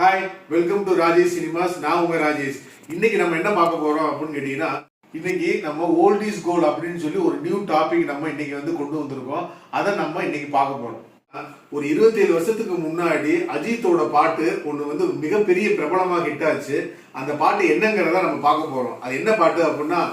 Hi, welcome to Rajesh cinemas. நான் உங்க ராஜேஷ். இன்னைக்கு நம்ம என்ன பார்க்க போறோம் அப்படின்னு கேட்டீங்கன்னா, இன்னைக்கு நம்ம ஓல்ட் இஸ் கோல்ட் அப்படின்னு சொல்லி ஒரு நியூ டாபிக் நம்ம இன்னைக்கு கொண்டு வந்திருக்கோம். அதை நம்ம இன்னைக்கு பார்க்க போறோம். ஒரு 27 வருஷத்துக்கு முன்னாடி அஜித்தோட பாட்டு ஒன்று மிகப்பெரிய பிரபலமாக ஹிட் ஆச்சு. அந்த பாட்டு என்னங்கிறத நம்ம பார்க்க போறோம். அது என்ன பாட்டு அப்படின்னா,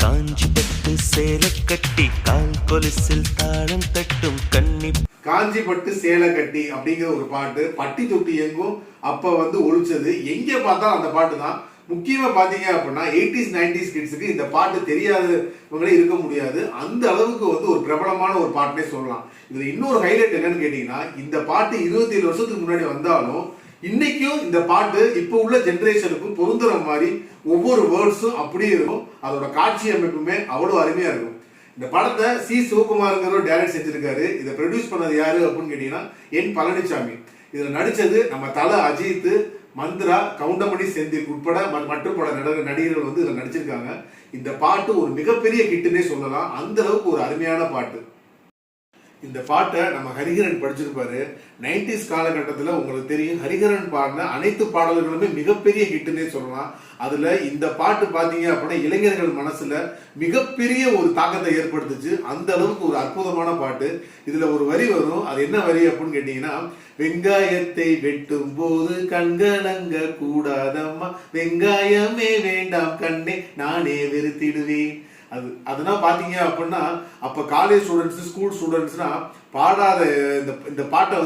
காஞ்சி பட்டு சேலை கட்டி கால் கொலுசில் தாளம் தட்டும் கண்ணி. காஞ்சி பட்டு சேலை கட்டி அப்படிங்கிற ஒரு பாட்டு பட்டி தொட்டி எங்கும் அப்ப ஒழிச்சது. எங்க பார்த்தாலும் அந்த பாட்டு தான். முக்கியமா பாத்தீங்க அப்படின்னா 80s 90s கிட்ஸுக்கு இந்த பாட்டு தெரியாதவங்களே இருக்க முடியாது. அந்த அளவுக்கு ஒரு பிரபலமான ஒரு பாட்டுனே சொல்லலாம். இதுல இன்னொரு ஹைலைட் என்னன்னு கேட்டீங்கன்னா, இந்த பாட்டு 27 வருஷத்துக்கு முன்னாடி வந்தாலும் இன்னைக்கும் இந்த பாட்டு இப்போ உள்ள ஜென்ரேஷனுக்கும் பொருந்துற மாதிரி ஒவ்வொரு வேர்ட்ஸும் அப்படியே இருக்கும். அதோட காட்சி அமைப்புமே அவ்வளவு அருமையா இருக்கும். இந்த படத்தை சி சிவகுமார்ங்கிற டைரக்ட் செஞ்சிருக்காரு. இதை ப்ரொடியூஸ் பண்ணது யாரு அப்படின்னு கேட்டீங்கன்னா என் பழனிசாமி. இதுல நடிச்சது நம்ம தல அஜித், மந்த்ரா, கவுண்டமணி, செந்தில் உட்பட மற்றும் பல நடிகர்கள் இதுல நடிச்சிருக்காங்க. இந்த பாட்டு ஒரு மிகப்பெரிய ஹிட்னே சொல்லலாம். அந்த அளவுக்கு ஒரு அருமையான பாட்டு. இந்த பாட்டை நம்ம ஹரிஹரன் படிச்சிருப்பாரு. 90s காலகட்டத்தில் உங்களுக்கு தெரியும், ஹரிஹரன் பாடின அனைத்து பாடல்களுமே மிகப்பெரிய ஹிட்னே சொல்லலாம். அதுல இந்த பாட்டு பாத்தீங்க அப்படின்னா இளைஞர்கள் மனசுல மிகப்பெரிய ஒரு தாக்கத்தை ஏற்படுத்துச்சு. அந்த அளவுக்கு ஒரு அற்புதமான பாட்டு. இதுல ஒரு வரி வரும். அது என்ன வரி அப்படின்னு கேட்டீங்கன்னா, வெங்காயத்தை வெட்டும் போது கண்களங்க கூடாதம்மா, வெங்காயமே வேண்டாம் கண்ணே நானே வெறுத்திடுவேன். அதெல்லாம் பாத்தீங்க அப்படின்னா அப்ப காலேஜ் ஸ்டூடெண்ட்ஸ், ஸ்கூல் ஸ்டூடெண்ட்ஸ்னா பாடாத இந்த பாட்டை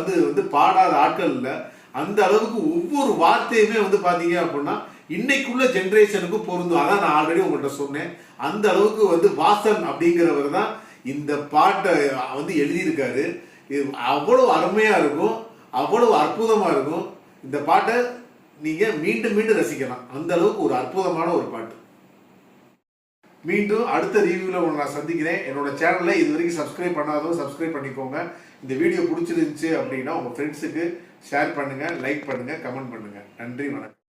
பாடாத ஆட்கள் இல்ல. அந்த அளவுக்கு ஒவ்வொரு வார்த்தையுமே பாத்தீங்க அப்படின்னா இன்னைக்குள்ள ஜென்ரேஷனுக்கு பொருந்தும். அதான் நான் ஆல்ரெடி உங்கள்கிட்ட சொன்னேன். அந்த அளவுக்கு வாசன் அப்படிங்கிறவர் தான் இந்த பாட்டை எழுதியிருக்காரு. இது அவ்வளவு அருமையா இருக்கும், அவ்வளவு அற்புதமா இருக்கும். இந்த பாட்டை நீங்க மீண்டும் மீண்டும் ரசிக்கலாம். அந்த அளவுக்கு ஒரு அற்புதமான ஒரு பாட்டு. மீண்டும் அடுத்த ரிவ்யூவில் உங்களை நான் சந்திக்கிறேன். என்னோட சேனலை இது வரைக்கும் சப்ஸ்கிரைப் பண்ணாதவங்க சப்ஸ்கிரைப் பண்ணிக்கோங்க. இந்த வீடியோ பிடிச்சிருந்துச்சு அப்படின்னா உங்கள் ஃப்ரெண்ட்ஸுக்கு ஷேர் பண்ணுங்கள், லைக் பண்ணுங்கள், கமெண்ட் பண்ணுங்கள். நன்றி, வணக்கம்.